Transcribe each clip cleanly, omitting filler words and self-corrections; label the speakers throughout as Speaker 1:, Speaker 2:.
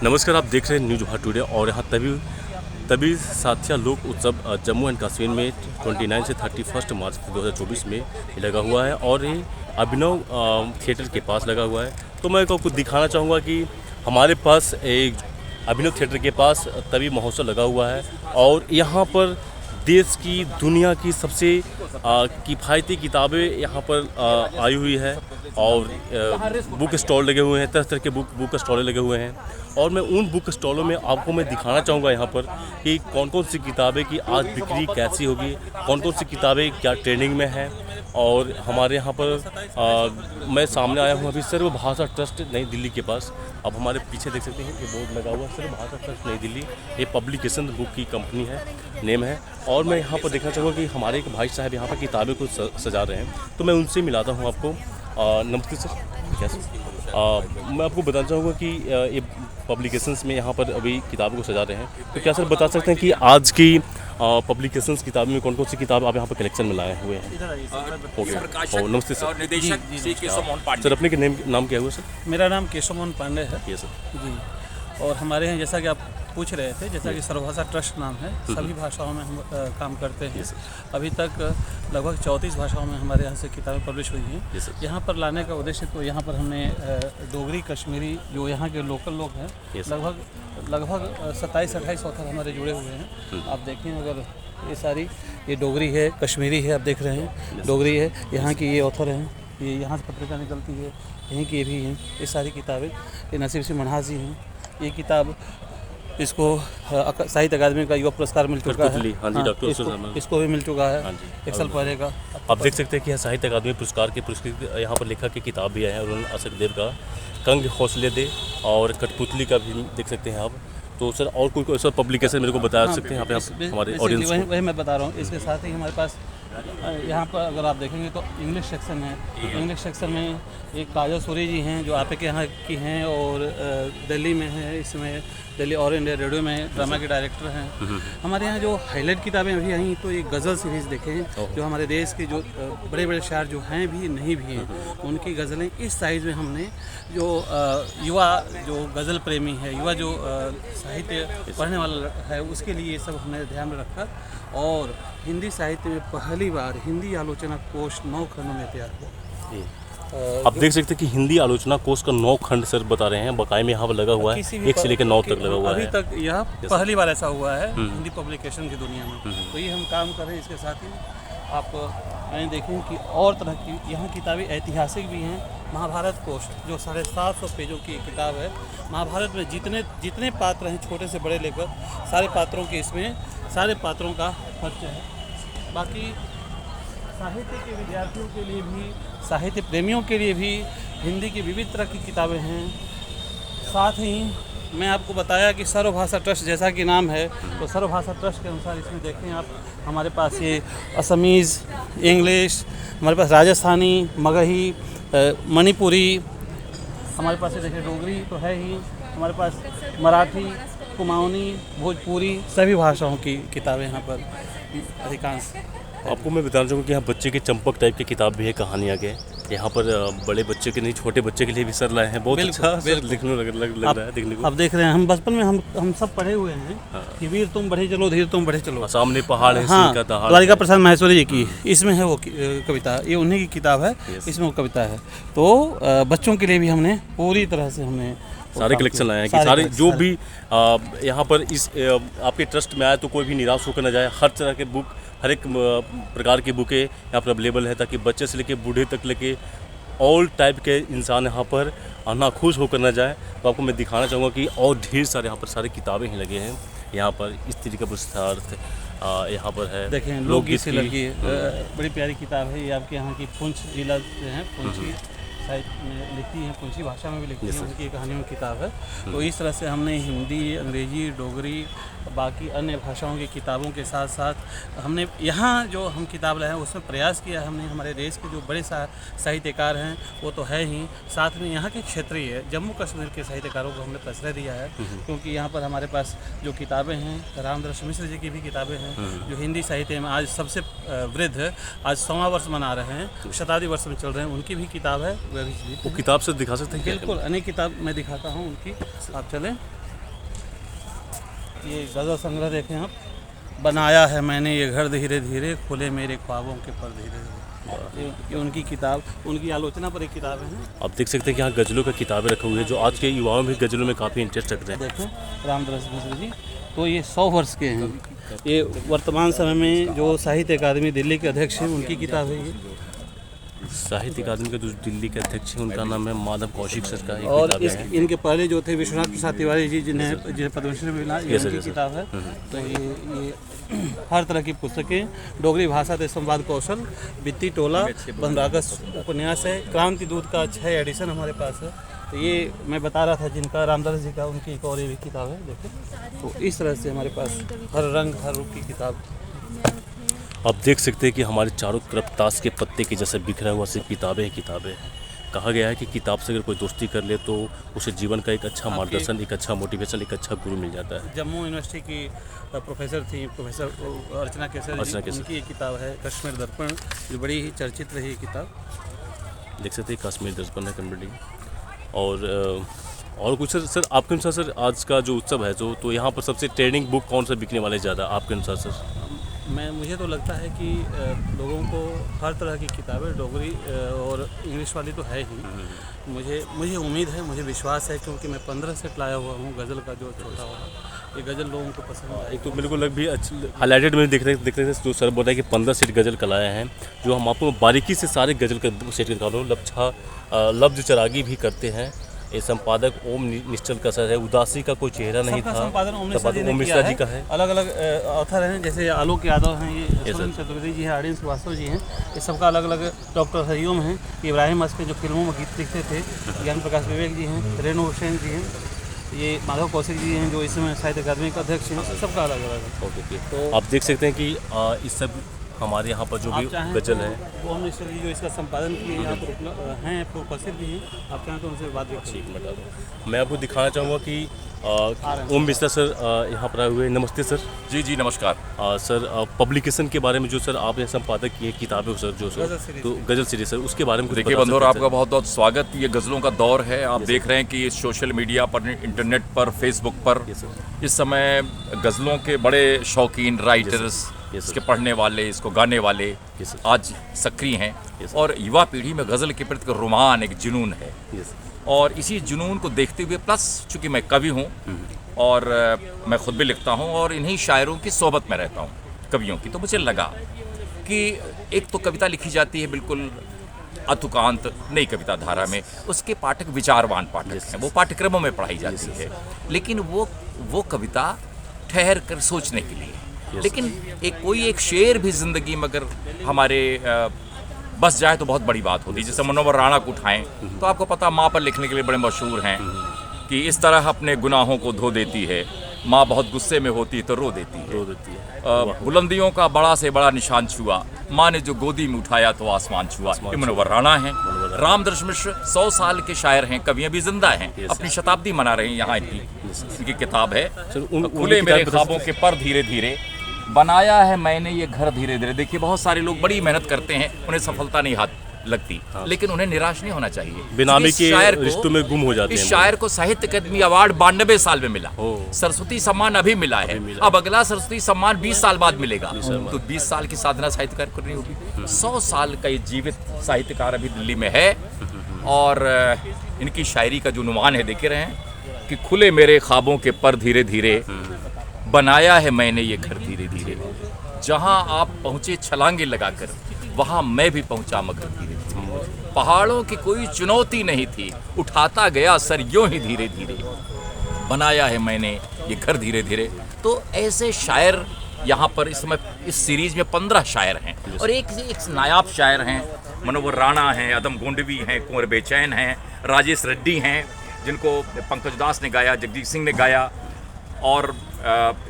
Speaker 1: नमस्कार, आप देख रहे हैं न्यूज़ भारत टुडे और यहाँ तभी साथिया लोक उत्सव जम्मू एंड कश्मीर में 29 से 31 मार्च 2024 में लगा हुआ है और ये अभिनव थिएटर के पास लगा हुआ है। तो मैं आपको दिखाना चाहूँगा कि हमारे पास एक अभिनव थिएटर के पास तभी महोत्सव लगा हुआ है और यहाँ पर देश की दुनिया की सबसे किफ़ायती किताबें यहाँ पर आई हुई है और बुक स्टॉल लगे हुए हैं, तरह तरह के बुक स्टॉल लगे हुए हैं और मैं उन बुक स्टॉलों में आपको मैं दिखाना चाहूँगा यहाँ पर कि कौन कौन सी किताबें की आज बिक्री कैसी होगी, कौन कौन सी किताबें क्या ट्रेंडिंग में हैं। और हमारे यहाँ पर मैं सामने आया हूँ अभी सर्व भाषा ट्रस्ट नई दिल्ली के पास। अब हमारे पीछे देख सकते हैं ये बोर्ड लगा हुआ है सर्व भाषा ट्रस्ट नई दिल्ली। ये पब्लिकेशन बुक की कंपनी है, नेम है। और मैं यहाँ पर देखना चाहूँगा कि हमारे एक भाई साहब यहाँ पर किताबें को सजा रहे हैं, तो मैं उनसे मिलाता हूँ आपको। नमस्ते सर, कैसे? मैं आपको बताना चाहूँगा कि ये पब्लिकेशंस में यहाँ पर अभी किताबों को सजा रहे हैं, तो क्या सर बता सकते हैं कि आज की पब्लिकेशंस किताब में कौन कौन सी किताब आप यहाँ पर कलेक्शन में लाए हुए हैं? नमस्ते सर। सर अपने के नाम क्या हुआ सर?
Speaker 2: मेरा नाम केशव मोहन पांडे है।
Speaker 1: ये सर
Speaker 2: जी। और हमारे यहाँ जैसा कि आप पूछ रहे थे, जैसा कि सर्वभाषा ट्रस्ट नाम है, सभी भाषाओं में हम काम करते हैं। अभी तक लगभग 34 भाषाओं में हमारे यहाँ से किताबें पब्लिश हुई हैं। यहाँ पर लाने का उद्देश्य तो यहाँ पर हमने डोगरी कश्मीरी जो यहाँ के लोकल लोग हैं लगभग 27-28 ऑथर हमारे जुड़े हुए हैं। आप देखें अगर ये सारी ये डोगरी है, कश्मीरी है, आप देख रहे हैं डोगरी है, यहाँ की ये ऑथर हैं, ये यहाँ से पत्रिका निकलती है, यहीं की भी हैं ये सारी किताबें। ये नसीब सिंह मनहासी हैं। ये किताब इसको साहित्य अकादमी का युवा पुरस्कार मिल चुका है।
Speaker 1: हाँ जी, डॉक्टर
Speaker 2: इसको भी मिल चुका है एक साल पहले का।
Speaker 1: आप देख सकते हैं कि साहित्य अकादमी पुरस्कार के पुरस्कृत यहाँ पर लेखक की किताब भी है और अशोक देव का कंग हौसले दे और कठपुतली का भी देख सकते हैं आप। तो सर और कोई ऐसा पब्लिकेशन मेरे को बता सकते हैं हमारे ऑडियंस को?
Speaker 2: वही मैं बता रहा हूँ। इसके साथ ही हमारे पास यहाँ पर अगर आप देखेंगे तो इंग्लिश सेक्शन है। इंग्लिश सेक्शन में एक काजल सूरी जी हैं जो आप के यहाँ की हैं और दिल्ली में है, इसमें दिल्ली और इंडिया रेडियो में ड्रामा के डायरेक्टर हैं। हमारे यहाँ जो हाईलाइट किताबें अभी आई तो एक गज़ल सीरीज़ देखें, जो हमारे देश के जो बड़े बड़े शायर जो हैं भी नहीं भी हैं उनकी गज़लें इस साइज़ में हमने जो युवा जो गज़ल प्रेमी है, युवा जो साहित्य पढ़ने वाला है उसके लिए ये सब हमने ध्यान में रखा। और हिंदी साहित्य में पहली बार हिंदी आलोचना कोश 9 खंडों में तैयार हुआ।
Speaker 1: आप देख सकते हैं कि हिंदी आलोचना कोश का 9 खंड सर बता रहे हैं, बकाये में यहाँ पर लगा हुआ है 1 से लेकर 9 तक लगा हुआ है।
Speaker 2: अभी तक यह पहली बार ऐसा हुआ है हिंदी पब्लिकेशन की दुनिया में। तो ये हम काम कर रहे हैं। इसके साथ ही आप मैंने देखें कि और तरह की यहाँ किताबें ऐतिहासिक भी हैं। महाभारत कोश जो 750 पेजों की किताब है। महाभारत में जितने पात्र हैं छोटे से बड़े लेकर सारे पात्रों के इसमें सारे पात्रों का परिचय है। बाकी साहित्य के विद्यार्थियों के लिए भी, साहित्य प्रेमियों के लिए भी हिंदी की विविध तरह की किताबें हैं। साथ ही मैं आपको बताया कि सर्वभाषा ट्रस्ट जैसा कि नाम है, तो सर्वभाषा ट्रस्ट के अनुसार इसमें देखें आप हमारे पास ये असमीज़, इंग्लिश, हमारे पास राजस्थानी, मगही, मणिपुरी, हमारे पास ये देखिए डोगरी तो है ही, हमारे पास मराठी, कुमाऊनी, भोजपुरी सभी भाषाओं की किताबें यहाँ पर अधिकांश।
Speaker 1: आपको मैं बताना चाहूँगा कि यहाँ बच्चे के चंपक टाइप की किताब भी है, कहानियाँ के। यहाँ पर बड़े बच्चे के नहीं छोटे बच्चे के लिए भी सर लाए हैं। बहुत अच्छा दिखने लग रहा है देखने को।
Speaker 2: आप देख रहे हैं हम बचपन में हम सब पढ़े हुए हैं कि वीर तुम बढ़े चलो, धीर तुम बढ़े चलो।
Speaker 1: सामने पहाड़ है।
Speaker 2: हाँ, द्वारिका प्रसाद माहेश्वरी जी की इसमें है वो कविता, ये उन्हीं की किताब है, इसमें वो कविता है। तो बच्चों के लिए भी हमने पूरी तरह से हमने
Speaker 1: सारे कलेक्शन लाए हैं कि सारे जो भी यहाँ पर इस आपके ट्रस्ट में आए तो कोई भी निराश होकर न जाए। हर तरह के बुक, हर एक प्रकार की बुकें यहाँ पर अवेलेबल है ताकि बच्चे से लेके बूढ़े तक लेके ऑल टाइप के इंसान यहाँ पर नाखुश होकर न जाए। तो आपको मैं दिखाना चाहूँगा कि और ढेर सारे यहाँ पर सारे किताबें ही लगे हैं। यहाँ पर स्त्री का पुरुषार्थ यहाँ पर है।
Speaker 2: देखें लोकगीत से लगी बड़ी प्यारी किताब है। ये आपके यहाँ की पुंछ जिला जो है पुंछी साहित्य में लिखती हैं, पुंछी भाषा में भी लिखती हैं, उनकी कहानियों की किताब है। तो इस तरह से हमने हिंदी, अंग्रेजी, डोगरी, बाकी अन्य भाषाओं की किताबों के साथ साथ हमने यहाँ जो हम किताब लाए हैं उसमें प्रयास किया हमने हमारे देश के जो बड़े साहित्यकार हैं वो तो है ही, साथ में यहाँ के क्षेत्रीय जम्मू कश्मीर के साहित्यकारों को हमने प्रश्रय दिया है। क्योंकि यहाँ पर हमारे पास जो किताबें हैं रामदर्श मिश्र जी की भी किताबें हैं जो हिंदी साहित्य में आज सबसे वृद्ध आज 100वां वर्ष मना रहे हैं, शताब्दी वर्ष में चल रहे हैं, उनकी भी किताब है।
Speaker 1: वो किताब से दिखा सकते हैं?
Speaker 2: बिल्कुल, अनेक किताब मैं दिखाता हूँ उनकी, आप चलें। ये गज़ल संग्रह देखें आप, बनाया है मैंने ये घर धीरे धीरे, खुले मेरे ख्वाबों के पर धीरे धीरे। ये उनकी किताब, उनकी आलोचना पर एक किताब है।
Speaker 1: आप देख सकते हैं कि यहाँ गज़लों की किताबें रखी हुई है, जो आज के युवाओं में गज़लों में काफ़ी इंटरेस्ट रखते हैं।
Speaker 2: देखें रामदास मिश्र जी, तो ये 100 वर्ष के हैं। ये वर्तमान समय में जो साहित्य अकादमी दिल्ली के अध्यक्ष हैं, उनकी किताब है ये।
Speaker 1: साहित्य अकादमी के जो दिल्ली के अध्यक्ष हैं, उनका नाम है माधव कौशिक सर का।
Speaker 2: और इनके पहले जो थे विश्वनाथ प्रसाद तिवारी जी, जिन्हें पद्मश्री मिला, ये उनकी किताब है। तो ये हर तरह की पुस्तकें, डोगरी भाषा ते संवाद कौशल, बित्ती टोला, बनरागस उपन्यास है, क्रांति दूत का 6 एडिशन हमारे पास है। तो ये मैं बता रहा था जिनका, रामदास जी का, उनकी एक और ये भी किताब है। देखो, तो इस तरह से हमारे पास हर रंग हर रूप की किताब।
Speaker 1: आप देख सकते हैं कि हमारे चारों तरफ ताश के पत्ते के जैसे बिखरा हुआ सिर्फ किताबें ही किताबें। कहा गया है कि किताब से अगर कोई दोस्ती कर ले तो उसे जीवन का एक अच्छा मार्गदर्शन, एक अच्छा मोटिवेशन, एक अच्छा गुरु मिल जाता है।
Speaker 2: जम्मू यूनिवर्सिटी की प्रोफेसर थी, प्रोफेसर अर्चना केसर जी, उनकी एक किताब है कश्मीर दर्पण, जो बड़ी ही चर्चित रही किताब।
Speaker 1: देख सकते हैं कश्मीर दर्पण है कंप्लीटली। और कुछ सर आपके अनुसार सर आज का जो उत्सव है तो यहाँ पर सबसे ट्रेंडिंग बुक कौन सा बिकने वाले ज़्यादा आपके अनुसार सर?
Speaker 2: मुझे तो लगता है कि लोगों को हर तरह की किताबें, डोगरी और इंग्लिश वाली तो है ही। मुझे उम्मीद है, मुझे विश्वास है, क्योंकि मैं 15 सेट लाया हुआ हूँ गज़ल का, जो छोटा वाला। ये गज़ल लोगों को पसंद है।
Speaker 1: एक तो बिल्कुल लग भी अच्छी हाईलाइटेड में दिख रहे थे जो सर बोल रहे हैं कि 15 सेट गज़ल का लाया है, जो हम आपको बारीकी से सारे गज़ल का सेट दिखा रहा हूँ। लफ्ज़ चरागी भी करते हैं। ये संपादक ओम निश्चल का सर है। उदासी का कोई चेहरा नहीं था।
Speaker 2: संपादन ओम
Speaker 1: मिश्रा जी का है।
Speaker 2: अलग अलग ऑथर हैं, जैसे आलोक यादव हैं, ये सुनील चतुर्वेदी जी हैं, आर्यन श्रीवास्तव जी हैं। ये सबका अलग अलग। डॉक्टर हरिओम हैं, इब्राहिम अस्के जो फिल्मों में गीत लिखते थे। ज्ञान प्रकाश विवेक जी हैं, रेणु हुसैन जी हैं, ये माधव कौशिक जी हैं जो इस समय साहित्य अकादमी के अध्यक्ष हैं। सबका अलग अलग है।
Speaker 1: ओके, तो आप देख सकते हैं कि इस सब हमारे यहाँ पर जो भी गज़ल है,
Speaker 2: वो हम जी जो इसका संपादन किए यहाँ पर हैं, उपस्थित भी हैं। आप चाहें तो उनसे बात भी
Speaker 1: ठीक बता दो। मैं आपको दिखाना चाहूँगा कि ओम मिश्रा सर यहाँ पर आए हुए। नमस्ते सर।
Speaker 3: जी नमस्कार।
Speaker 1: सर पब्लिकेशन के बारे में जो सर आपने संपादक किए किताबें सर, जो सर तो गज़ल सीरीज सर, उसके बारे में
Speaker 3: देखिए बंधुओं, आपका बहुत बहुत स्वागत। ये गज़लों का दौर है। आप देख रहे हैं कि सोशल मीडिया पर, इंटरनेट पर, फेसबुक पर इस समय गज़लों के बड़े शौकीन राइटर्स, इसके पढ़ने वाले, इसको गाने वाले आज सक्रिय हैं। और युवा पीढ़ी में गज़ल के प्रति रोमान, एक जुनून है। और इसी जुनून को देखते हुए, प्लस चूँकि मैं कवि हूँ और मैं खुद भी लिखता हूँ और इन्हीं शायरों की सोबत में रहता हूँ, कवियों की, तो मुझे लगा कि एक तो कविता लिखी जाती है बिल्कुल अतुकांत नई कविता धारा में, उसके पाठक विचारवान पाठक हैं, वो पाठ्यक्रमों में पढ़ाई जाती है। लेकिन वो कविता ठहर कर सोचने के लिए। लेकिन एक शेर भी ज़िंदगी में अगर हमारे बस जाए तो बहुत बड़ी बात होती है। जैसे मनोहर राणा को उठाएं तो आपको पता, माँ पर लिखने के लिए बड़े मशहूर हैं कि इस तरह अपने गुनाहों को धो देती है, माँ बहुत गुस्से में होती है तो रो देती है। बुलंदियों का बड़ा से बड़ा निशान छुआ, माँ ने जो गोदी में उठाया तो आसमान छुआ। ये मनोहर राणा हैं। रामदर्श मिश्र 100 साल के शायर हैं, कवि अभी जिंदा हैं, अपनी शताब्दी मना रहे हैं। यहाँ इनकी किताब है खुले मेरे ख्वाबों के पर धीरे धीरे, बनाया है मैंने ये घर धीरे धीरे। देखिए बहुत सारे लोग बड़ी मेहनत करते हैं, उन्हें सफलता नहीं हाथ लगती, लेकिन उन्हें निराश नहीं होना चाहिए।
Speaker 1: बेनामी के रिश्तों में गुम हो जाते हैं।
Speaker 3: इस शायर को साहित्य अकादमी अवार्ड 92 साल में मिला। सरस्वती सम्मान अभी मिला है। अब अगला सरस्वती सम्मान 20 साल बाद मिलेगा। तो 20 साल की साधना साहित्यकार करनी होगी। 100 साल का ये जीवित साहित्यकार अभी दिल्ली में है। और इनकी शायरी का जो नुमान है, देख रहे हैं कि खुले मेरे ख्वाबों के पर धीरे धीरे, बनाया है मैंने ये घर धीरे धीरे। जहां आप पहुंचे छलांगे लगाकर, वहां मैं भी पहुंचा मगर धीरे धीरे। पहाड़ों की कोई चुनौती नहीं थी, उठाता गया सर यूं ही धीरे धीरे। बनाया है मैंने ये घर धीरे धीरे। तो ऐसे शायर यहाँ पर इस समय इस सीरीज में 15 शायर हैं और एक नायाब शायर हैं। मनोहर राणा हैं, अदम गोंडवी हैं, कुंवर बेचैन हैं, राजेश रेड्डी हैं, जिनको पंकज दास ने गाया, जगजीत सिंह ने गाया। और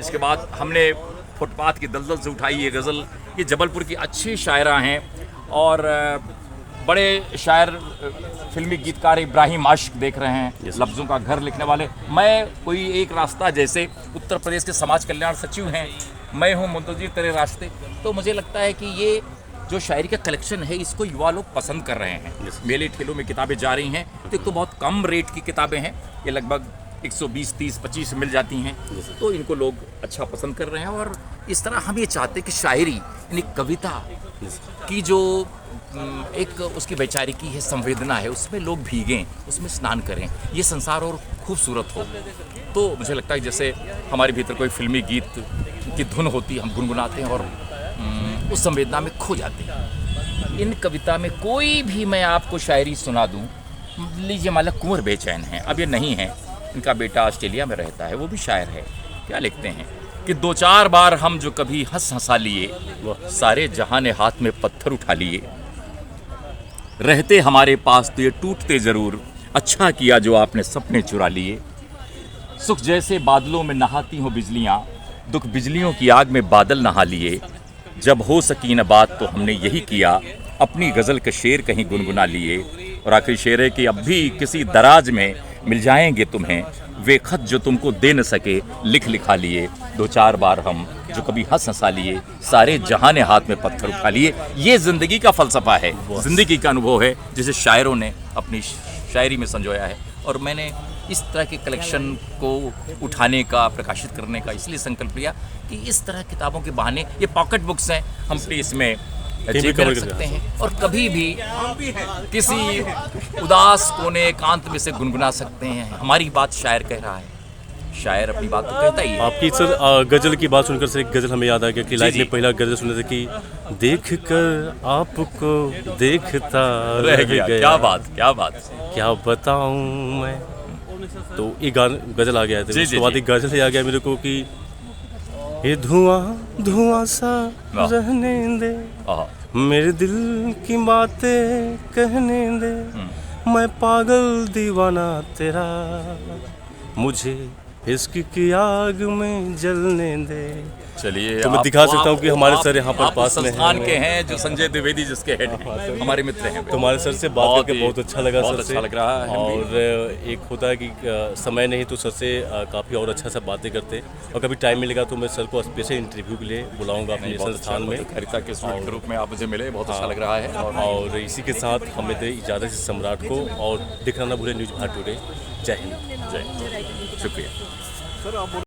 Speaker 3: इसके बाद हमने फुटपाथ की दलदल से उठाई ये गज़ल। ये जबलपुर की अच्छी शायरा हैं और बड़े शायर, फिल्मी गीतकार इब्राहिम आशिक देख रहे हैं, लफ्ज़ों का घर लिखने वाले। मैं कोई एक रास्ता, जैसे उत्तर प्रदेश के समाज कल्याण सचिव हैं, मैं हूँ मुंतज़िर तेरे रास्ते। तो मुझे लगता है कि ये जो शायरी का कलेक्शन है, इसको युवा लोग पसंद कर रहे हैं। मेले ठेलों में किताबें जा रही हैं, तो एक तो बहुत कम रेट की किताबें हैं, ये लगभग 120, 30, 25 मिल जाती हैं, तो इनको लोग अच्छा पसंद कर रहे हैं। और इस तरह हम ये चाहते हैं कि शायरी यानी कविता की जो एक उसकी वैचारिकी है, संवेदना है, उसमें लोग भीगें, उसमें स्नान करें, ये संसार और खूबसूरत हो। तो मुझे लगता है जैसे हमारे भीतर कोई फिल्मी गीत की धुन होती है, हम गुनगुनाते हैं और उस संवेदना में खो जाते हैं। इन कविता में कोई भी मैं आपको शायरी सुना दूं, लीजिए माला कुंवर बेचैन है, अब ये नहीं है, इनका बेटा ऑस्ट्रेलिया में रहता है, वो भी शायर है। क्या लिखते हैं कि 2-4 बार हम जो कभी हंस हंसा लिए, सारे जहां ने हाथ में पत्थर उठा लिए, रहते हमारे पास तो ये टूटते जरूर, अच्छा किया जो आपने सपने चुरा लिए। सुख जैसे बादलों में नहाती हो बिजलियां, दुख बिजलियों की आग में बादल नहा लिए। जब हो सकी न बात तो हमने यही किया, अपनी गज़ल के शेर कहीं गुनगुना लिए। और आखिरी शेर है कि अब भी किसी दराज में मिल जाएंगे तुम्हें, वे खत जो तुमको दे न सके लिख लिखा लिए। 2-4 बार हम जो कभी हंस हंसा लिए, सारे जहां ने हाथ में पत्थर उठा लिए। ये ज़िंदगी का फ़लसफ़ा है, ज़िंदगी का अनुभव है, जिसे शायरों ने अपनी शायरी में संजोया है। और मैंने इस तरह के कलेक्शन को उठाने का, प्रकाशित करने का इसलिए संकल्प लिया कि इस तरह किताबों के बहाने, ये पॉकेट बुक्स हैं, हम इसमें जेब में रख सकते हैं और कभी भी किसी उदास कोने एकांत में से गुनगुना सकते हैं। हमारी बात शायर कह रहा है, शायर अपनी बात तो कहता ही है।
Speaker 1: आपकी सर गज़ल की बात सुनकर से एक गज़ल हमें याद आ गया कि लाइफ
Speaker 3: जी।
Speaker 1: में पहला गज़ल सुने थे कि देख कर आपको देखता
Speaker 3: रह गया। क्या बात, क्या बात।
Speaker 1: क्या बताऊं मैं। तो एक गज़ल आ गया था,
Speaker 3: जी,
Speaker 1: उसके
Speaker 3: जी,
Speaker 1: बाद
Speaker 3: जी।
Speaker 1: एक गज़ल आ गया मेरे को कि ये धुआं धुआं सा
Speaker 3: वाह।
Speaker 1: रहने दे,
Speaker 3: आहा,
Speaker 1: मेरे दिल की बातें कहने दे, मैं पागल दीवाना तेरा, मुझे इश्क की आग में जलने दे।
Speaker 3: चलिए,
Speaker 1: तो मैं
Speaker 3: आप-
Speaker 1: दिखा सकता हूँ
Speaker 3: आप-
Speaker 1: कि हमारे
Speaker 3: आप-
Speaker 1: सर यहाँ पर
Speaker 3: आप
Speaker 1: पास में
Speaker 3: संस्थान
Speaker 1: हैं।
Speaker 3: के हैं जो संजय द्विवेदी जिसके हेड हैं, हमारे मित्र हैं।
Speaker 1: तुम्हारे सर से बात
Speaker 3: बहुत
Speaker 1: करके
Speaker 3: ही-
Speaker 1: बहुत अच्छा लगा,
Speaker 3: बहुत
Speaker 1: सर से।
Speaker 3: अच्छा लग रहा है।
Speaker 1: और एक होता है कि समय नहीं तो सर से काफ़ी और अच्छा सा बातें करते, और कभी टाइम मिलेगा तो मैं सर को स्पेशल इंटरव्यू के लिए बुलाऊंगा अपने संस्थान में।
Speaker 3: पत्रकारिता के स्टूडेंट के रूप में आप मुझे मिले, बहुत अच्छा लग रहा है।
Speaker 1: और इसी के साथ हमें दे इजाज़त से सम्राट को, और दिखना ना भूले न्यूज़ भारत टुडे। जय हिंद।
Speaker 3: जय, शुक्रिया।